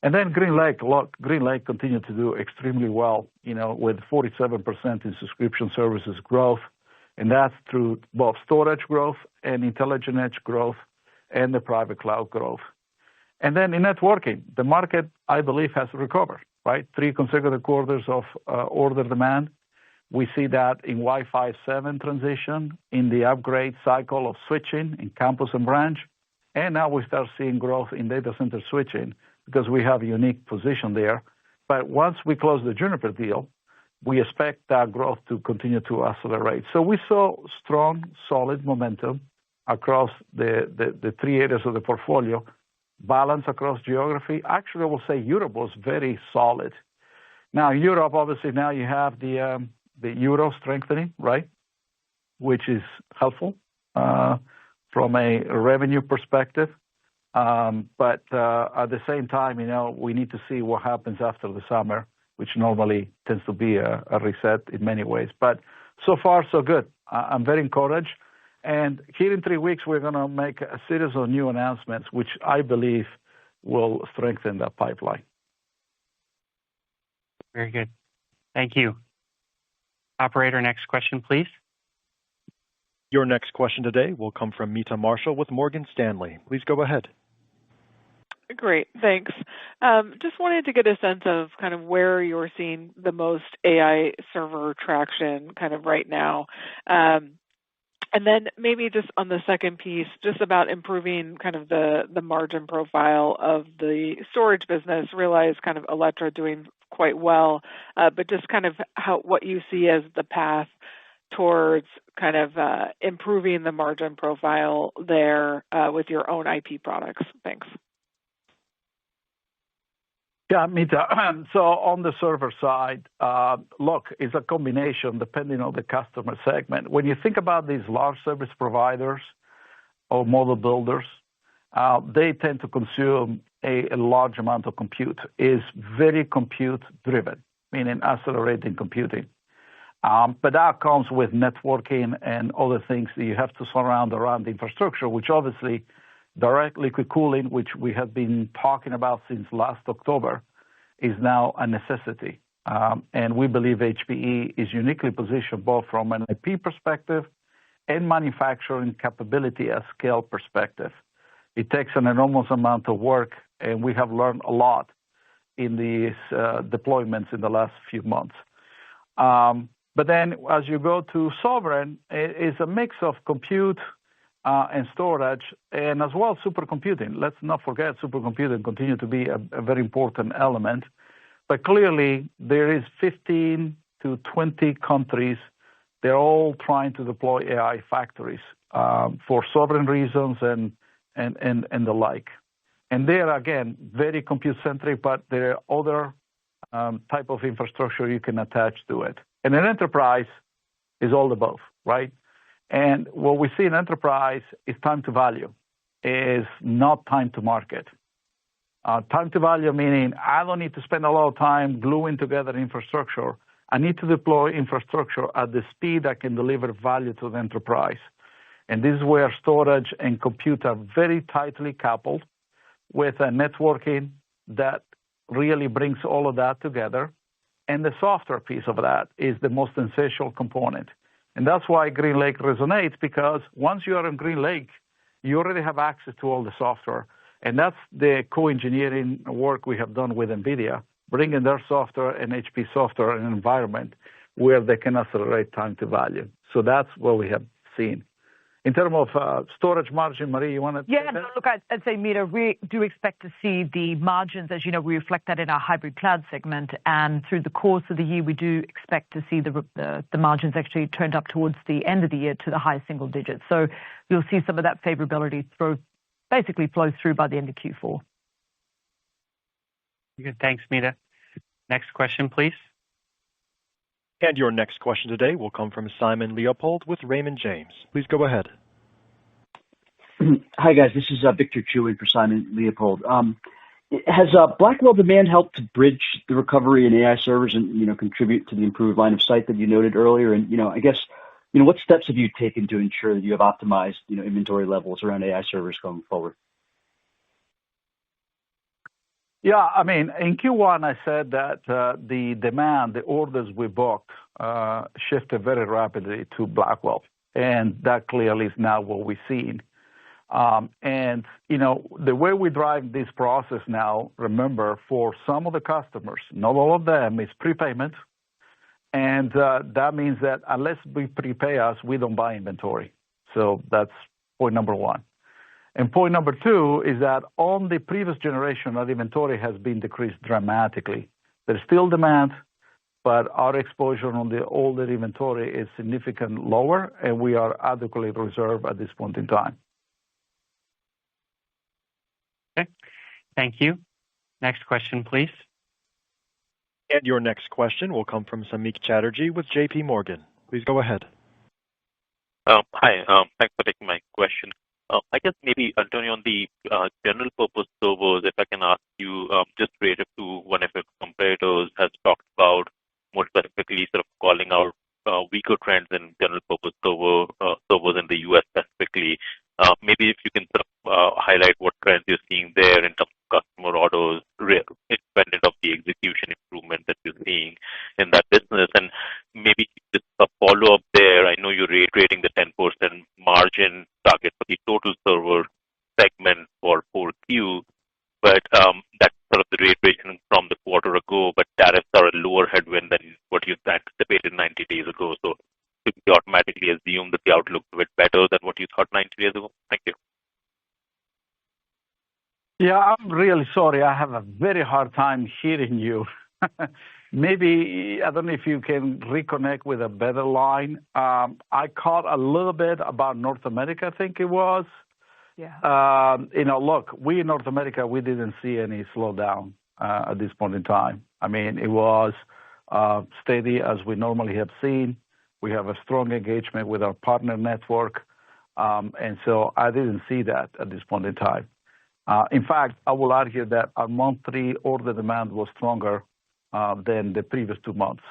And then GreenLake, look, GreenLake continued to do extremely well, with 47% in subscription services growth. And that's through both storage growth and intelligent edge growth and the private cloud growth. And then in networking, the market, I believe, has recovered, right? 3 consecutive quarters of order demand. We see that in Wi-Fi 7 transition, in the upgrade cycle of switching in campus and branch. And now we start seeing growth in data center switching because we have a unique position there. But once we close the Juniper deal, we expect that growth to continue to accelerate. So we saw strong, solid momentum across the 3 areas of the portfolio, balance across geography. Actually, I will say Europe was very solid. Now, Europe, obviously, now you have the euro strengthening, right, which is helpful from a revenue perspective. But at the same time, we need to see what happens after the summer, which normally tends to be a reset in many ways. But so far, so good. I'm very encouraged. And here in 3 weeks, we're going to make a series of new announcements, which I believe will strengthen that pipeline. Very good. Thank you. Operator, next question, please. Your next question today will come from Meta Marshall with Morgan Stanley. Please go ahead. Great, thanks. Just wanted to get a sense of kind of where you're seeing the most AI server traction kind of right now. And then maybe just on the second piece, just about improving kind of the margin profile of the storage business. Realize kind of Electra doing quite well, but just kind of what you see as the path towards kind of improving the margin profile there with your own IP products. Thanks. Yeah, Meta. So on the server side, look, it's a combination depending on the customer segment. When you think about these large service providers or model builders, they tend to consume a large amount of compute. It's very compute driven, meaning accelerating computing. But that comes with networking and other things that you have to surround around the infrastructure, which obviously direct liquid cooling, which we have been talking about since last October, is now a necessity. And we believe HPE is uniquely positioned both from an IP perspective and manufacturing capability at scale perspective. It takes an enormous amount of work, and we have learned a lot in these deployments in the last few months. But then as you go to sovereign, it's a mix of compute and storage, and as well supercomputing. Let's not forget supercomputing continue to be a very important element. But clearly, there is 15 to 20 countries. They're all trying to deploy AI factories for sovereign reasons and the like. And they're, again, very compute-centric, but there are other type of infrastructure you can attach to it. And an enterprise is all above, right? And what we see in enterprise is time to value, is not time to market. Time to value meaning I don't need to spend a lot of time gluing together infrastructure. I need to deploy infrastructure at the speed I can deliver value to the enterprise. And this is where storage and compute are very tightly coupled with a networking that really brings all of that together. And the software piece of that is the most essential component. And that's why GreenLake resonates, because once you are in GreenLake, you already have access to all the software. And that's the co-engineering work we have done with NVIDIA, bringing their software and HP software in an environment where they can accelerate time to value. So that's what we have seen. In terms of storage margin, Marie, you want to? Yeah, no, look, I'd say, Meta, we do expect to see the margins, as you know, we reflect that in our hybrid cloud segment. And through the course of the year, we do expect to see the margins actually turned up towards the end of the year to the high single digits. So you'll see some of that favorability basically flow through by the end of Q4. Good. Thanks, Meta. Next question, please. And your next question today will come from Simon Leopold with Raymond James. Please go ahead. Hi, guys. This is Victor Chu in for Simon Leopold. Has Blackwell demand helped to bridge the recovery in AI servers and contribute to the improved line of sight that you noted earlier? And I guess what steps have you taken to ensure that you have optimized inventory levels around AI servers going forward? Yeah, I mean, in Q1, I said that the demand, the orders we booked, shifted very rapidly to Blackwell. And that clearly is now what we're seeing. And, the way we drive this process now, remember, for some of the customers, not all of them, is prepayment. And that means that unless we prepay us, we don't buy inventory. So that's point number one. And point number two is that on the previous generation, our inventory has been decreased dramatically. There's still demand, but our exposure on the older inventory is significantly lower, and we are adequately reserved at this point in time. Okay. Thank you. Next question, please. And your next question will come from Samik Chatterjee with JP Morgan. Please go ahead. Hi. Thanks for taking my question. I guess maybe, Antonio, on the general purpose servers, if I can ask you, just related to one of your competitors has talked about more specifically sort of calling out weaker trends in general purpose servers in the U.S. specifically. Maybe if you can sort of highlight what trends you're seeing there in terms of customer orders, independent of the execution improvement that you're seeing in that business. And maybe just a follow-up there. I know you're reiterating the 10% margin target for the total server segment for 4Q. but that's sort of the reiteration from the quarter ago, but tariffs are a lower headwind than what you anticipated 90 days ago. So should we automatically assume that the outlook is a bit better than what you thought 90 days ago? Thank you. Yeah, I'm really sorry. I have a very hard time hearing you. Maybe, I don't know if you can reconnect with a better line. I caught a little bit about North America, I think it was. Yeah. Look, we in North America, we didn't see any slowdown at this point in time. I mean, it was steady as we normally have seen. We have a strong engagement with our partner network. And so I didn't see that at this point in time. In fact, I will argue that our monthly order demand was stronger than the previous 2 months.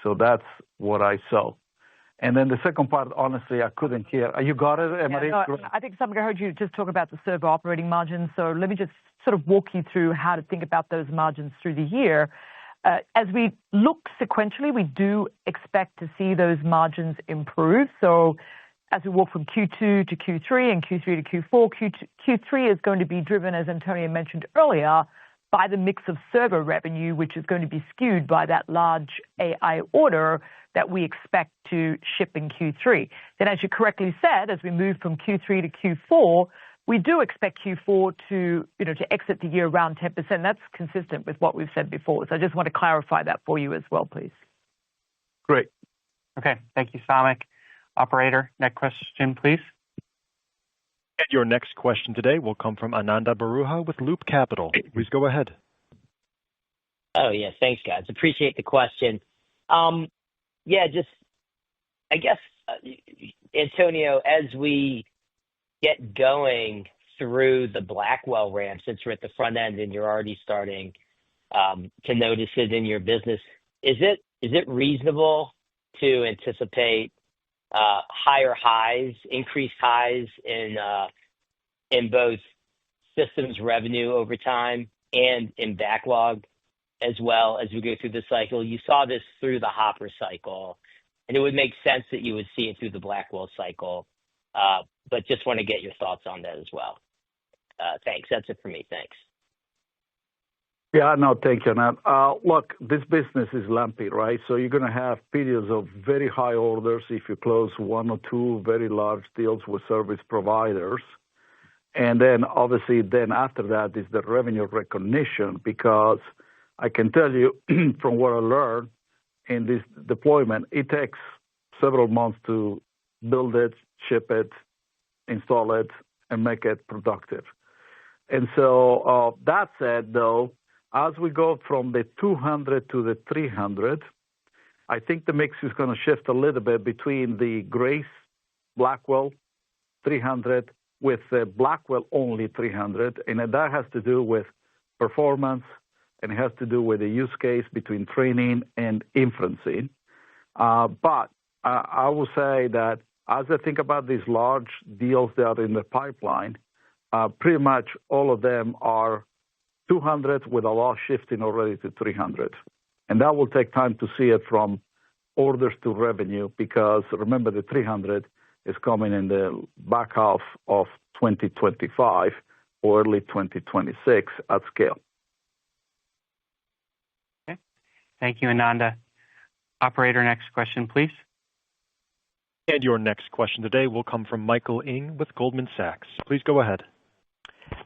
So that's what I saw. And then the second part, honestly, I couldn't hear. You got it, Emery? Yeah, no, I think somebody heard you just talk about the server operating margins. So let me just sort of walk you through how to think about those margins through the year. As we look sequentially, we do expect to see those margins improve. So as we walk from Q2 to Q3 and Q3 to Q4, Q3 is going to be driven, as Antonio mentioned earlier, by the mix of server revenue, which is going to be skewed by that large AI order that we expect to ship in Q3. Then, as you correctly said, as we move from Q3 to Q4, we do expect Q4 to exit the year around 10%. That's consistent with what we've said before. So I just want to clarify that for you as well, please. Great. Okay. Thank you, Samik. Operator, next question, please. And your next question today will come from Ananda Baruah with Loop Capital. Please go ahead. Oh, yes. Thanks, guys. Appreciate the question. I guess, Antonio, as we get going through the Blackwell ramp, since we're at the front end and you're already starting to notice it in your business, is it reasonable to anticipate higher highs, increased highs in both systems revenue over time and in backlog as well as we go through the cycle? You saw this through the Hopper cycle, and it would make sense that you would see it through the Blackwell cycle, but just want to get your thoughts on that as well. Thanks. That's it for me. Thanks. Yeah, no, thank you. Look, this business is lumpy, right? So you're going to have periods of very high orders if you close 1 or 2 very large deals with service providers. And then obviously after that is the revenue recognition, because I can tell you from what I learned in this deployment, it takes several months to build it, ship it, install it, and make it productive. And so that said, though, as we go from the 200 to the 300, I think the mix is going to shift a little bit between the Grace Blackwell 300 with the Blackwell only 300. And that has to do with performance, and it has to do with the use case between training and inferencing. But I will say that as I think about these large deals that are in the pipeline, pretty much all of them are 200 with a lot shifting already to 300. And that will take time to see it from orders to revenue, because remember the 300 is coming in the back half of 2025 or early 2026 at scale. Okay. Thank you, Ananda. Operator, next question, please. And your next question today will come from Michael Ng with Goldman Sachs. Please go ahead.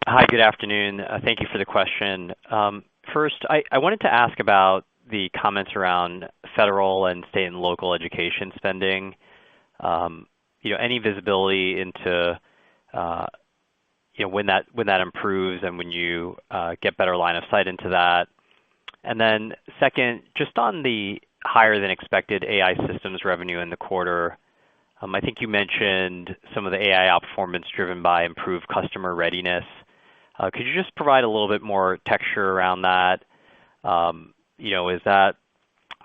Hi, good afternoon. Thank you for the question. First, I wanted to ask about the comments around federal and state and local education spending. Any visibility into when that improves and when you get better line of sight into that. And then second, just on the higher than expected AI systems revenue in the quarter, I think you mentioned some of the AI outperformance driven by improved customer readiness. Could you just provide a little bit more texture around that? Is that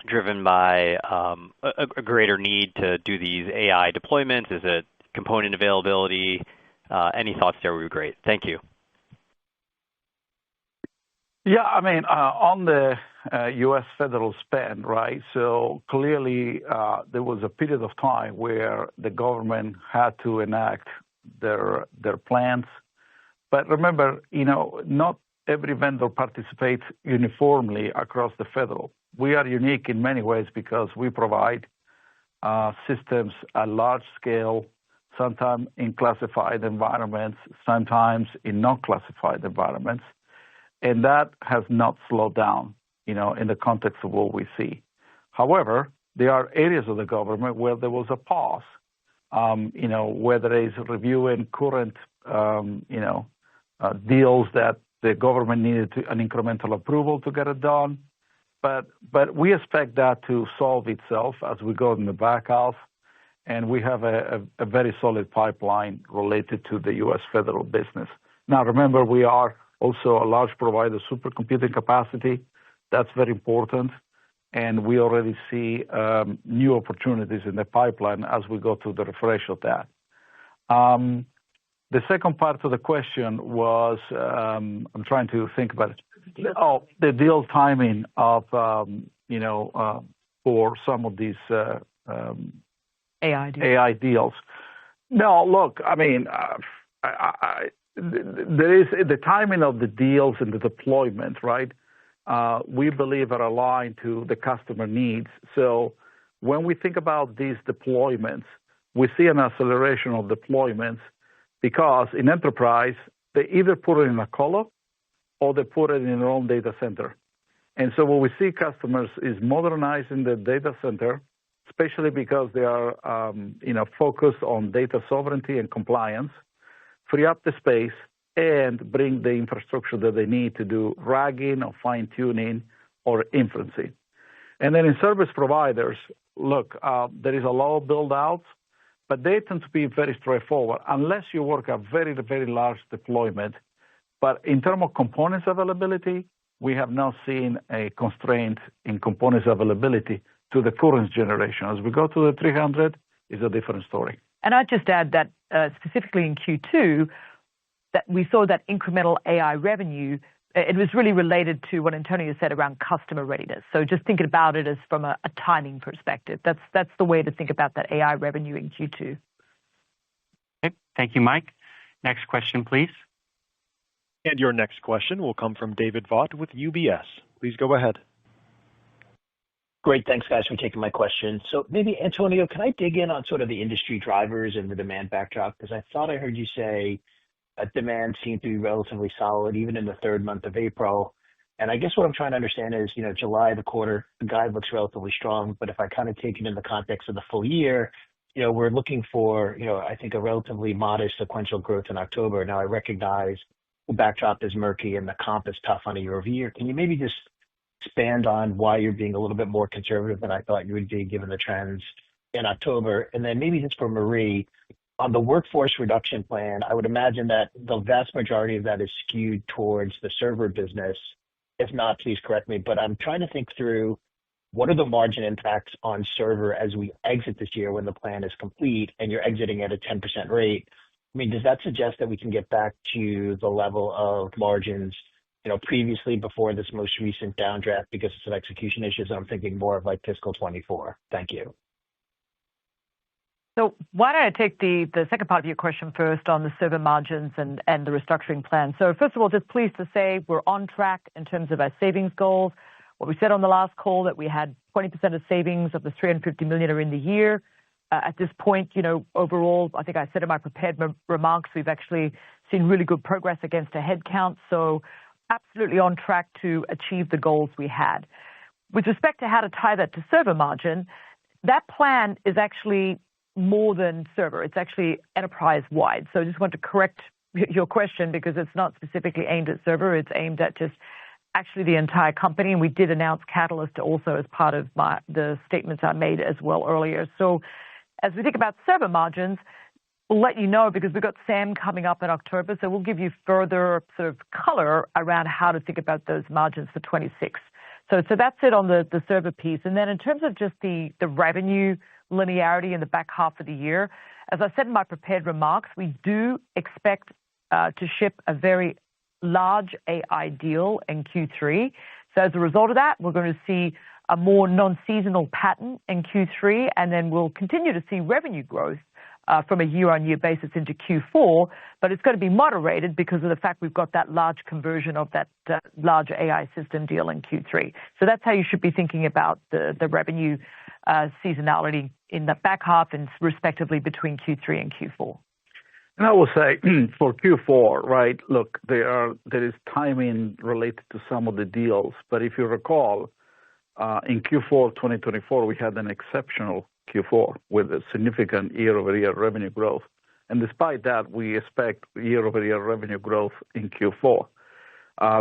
driven by a greater need to do these AI deployments? Is it component availability? Any thoughts there would be great. Thank you. Yeah, I mean, on the U.S. federal spend, right? So clearly there was a period of time where the government had to enact their plans. But remember, not every vendor participates uniformly across the federal. We are unique in many ways because we provide systems at large scale, sometimes in classified environments, sometimes in non-classified environments, and that has not slowed down, in the context of what we see. However, there are areas of the government where there was a pause, whether it's reviewing current, deals that the government needed an incremental approval to get it done. But we expect that to solve itself as we go in the back half, and we have a very solid pipeline related to the U.S. federal business. Now, remember, we are also a large provider of supercomputing capacity. That's very important, and we already see new opportunities in the pipeline as we go through the refresh of that. The second part of the question was, I'm trying to think about it. Oh, the deal timing of, for some of these AI deals. No, look, I mean, there is the timing of the deals and the deployment, right? We believe are aligned to the customer needs. So when we think about these deployments, we see an acceleration of deployments because in enterprise, they either put it in a colo or they put it in their own data center. And so what we see customers is modernizing the data center, especially because they are, focused on data sovereignty and compliance, free up the space, and bring the infrastructure that they need to do RAGing or fine-tuning or inferencing. And then in service providers, look, there is a lot of build-outs, but they tend to be very straightforward unless you work a very, very large deployment. But in terms of components availability, we have not seen a constraint in components availability to the current generation. As we go to the 300, it's a different story. And I'd just add that specifically in Q2, that we saw that incremental AI revenue, it was really related to what Antonio said around customer readiness. So just thinking about it as from a timing perspective. That's the way to think about that AI revenue in Q2. Okay, thank you, Mike. Next question, please. And your next question will come from David Vaught with UBS. Please go ahead. Great. Thanks, guys, for taking my question. So maybe, Antonio, can I dig in on sort of the industry drivers and the demand backdrop? Because I thought I heard you say that demand seemed to be relatively solid, even in the third month of April. And I guess what I'm trying to understand is, July, the quarter, the guide looks relatively strong. But if I kind of take it in the context of the full year, we're looking for, I think, a relatively modest sequential growth in October. Now, I recognize the backdrop is murky and the comp is tough on a year-over-year. Can you maybe just expand on why you're being a little bit more conservative than I thought you would be given the trends in October? And then maybe just for Marie, on the workforce reduction plan, I would imagine that the vast majority of that is skewed towards the server business. If not, please correct me. But I'm trying to think through what are the margin impacts on server as we exit this year when the plan is complete and you're exiting at a 10% rate. I mean, does that suggest that we can get back to the level of margins previously before this most recent downdraft because of some execution issues? I'm thinking more of like fiscal 24. Thank you. So why don't I take the second part of your question first on the server margins and the restructuring plan. So first of all, just pleased to say we're on track in terms of our savings goals. What we said on the last call that we had 20% of savings of the $350 million are in the year. At this point, overall, I think I said in my prepared remarks, we've actually seen really good progress against a headcount. So absolutely on track to achieve the goals we had. With respect to how to tie that to server margin, that plan is actually more than server. It's actually enterprise-wide. So I just want to correct your question because it's not specifically aimed at server. It's aimed at just actually the entire company. And we did announce Catalyst also as part of the statements I made as well earlier. So as we think about server margins, we'll let you know because we've got Sam coming up in October. So we'll give you further sort of color around how to think about those margins for 26. So that's it on the server piece. And then in terms of just the revenue linearity in the back half of the year, as I said in my prepared remarks, we do expect to ship a very large AI deal in Q3. So as a result of that, we're going to see a more non-seasonal pattern in Q3, and then we'll continue to see revenue growth from a year-on-year basis into Q4, but it's going to be moderated because of the fact we've got that large conversion of that larger AI system deal in Q3. So that's how you should be thinking about the revenue seasonality in the back half and respectively between Q3 and Q4. And I will say for Q4, right, look, there is timing related to some of the deals. But if you recall, in Q4 2024, we had an exceptional Q4 with a significant year-over-year revenue growth. And despite that, we expect year-over-year revenue growth in Q4.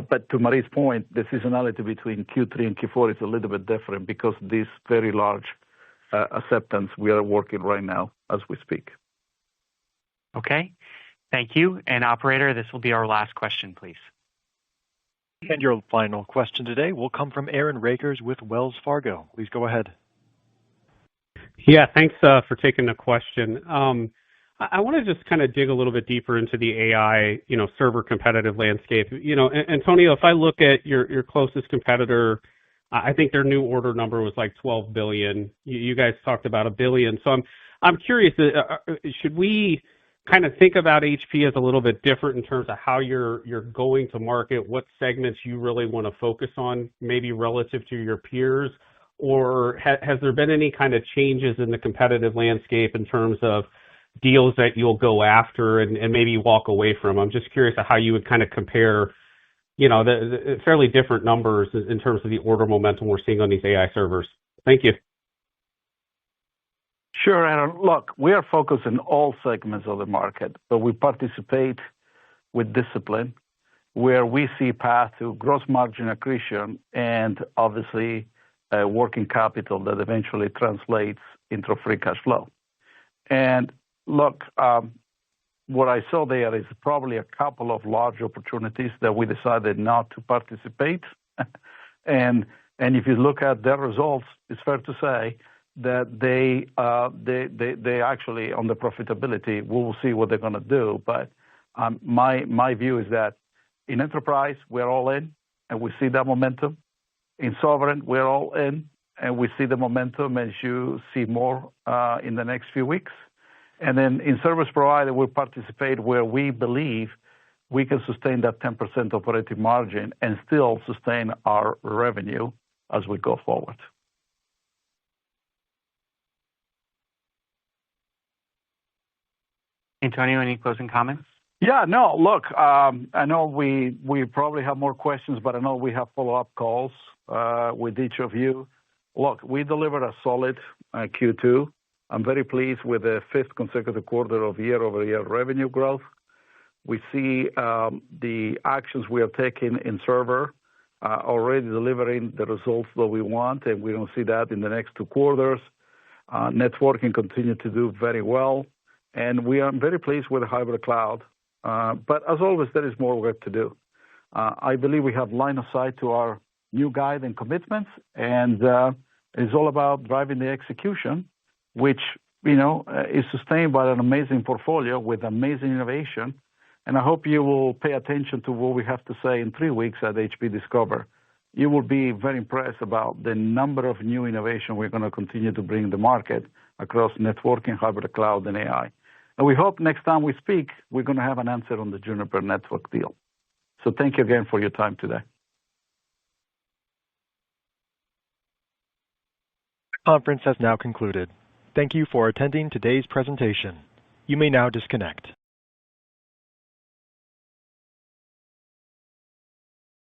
But to Marie's point, the seasonality between Q3 and Q4 is a little bit different because this very large acceptance we are working right now as we speak. Okay, thank you. And operator, this will be our last question, please. And your final question today will come from Aaron Rakers with Wells Fargo. Please go ahead. Yeah, thanks for taking the question. I want to just kind of dig a little bit deeper into the AI, server competitive landscape. Antonio, if I look at your closest competitor, I think their new order number was like 12 billion. You guys talked about a billion. So I'm curious, should we kind of think about HP as a little bit different in terms of how you're going to market, what segments you really want to focus on, maybe relative to your peers? Or has there been any kind of changes in the competitive landscape in terms of deals that you'll go after and maybe walk away from? I'm just curious how you would kind of compare, the fairly different numbers in terms of the order momentum we're seeing on these AI servers. Thank you. Sure, Aaron. Look, we are focused on all segments of the market, but we participate with discipline where we see path to gross margin accretion and obviously working capital that eventually translates into free cash flow. And look, what I saw there is probably a couple of large opportunities that we decided not to participate. And if you look at their results, it's fair to say that they actually, on the profitability, we will see what they're going to do. But my view is that in enterprise, we're all in, and we see that momentum. In sovereign, we're all in, and we see the momentum as you see more in the next few weeks. And then in service provider, we participate where we believe we can sustain that 10% operating margin and still sustain our revenue as we go forward. Antonio, any closing comments? Yeah, no, look, I know we probably have more questions, but I know we have follow-up calls with each of you. Look, we delivered a solid Q2. I'm very pleased with the fifth consecutive quarter of year-over-year revenue growth. We see the actions we are taking in server already delivering the results that we want, and we don't see that in the next 2 quarters. Networking continue to do very well, and we are very pleased with the hybrid cloud. But as always, there is more work to do. I believe we have line of sight to our new guide and commitments, and it's all about driving the execution, which is sustained by an amazing portfolio with amazing innovation. And I hope you will pay attention to what we have to say in 3 weeks at HP Discover. You will be very impressed about the number of new innovation we're going to continue to bring to market across networking, hybrid cloud, and AI. And we hope next time we speak, we're going to have an answer on the Juniper Network deal. So thank you again for your time today. The conference has now concluded. Thank you for attending today's presentation. You may now disconnect.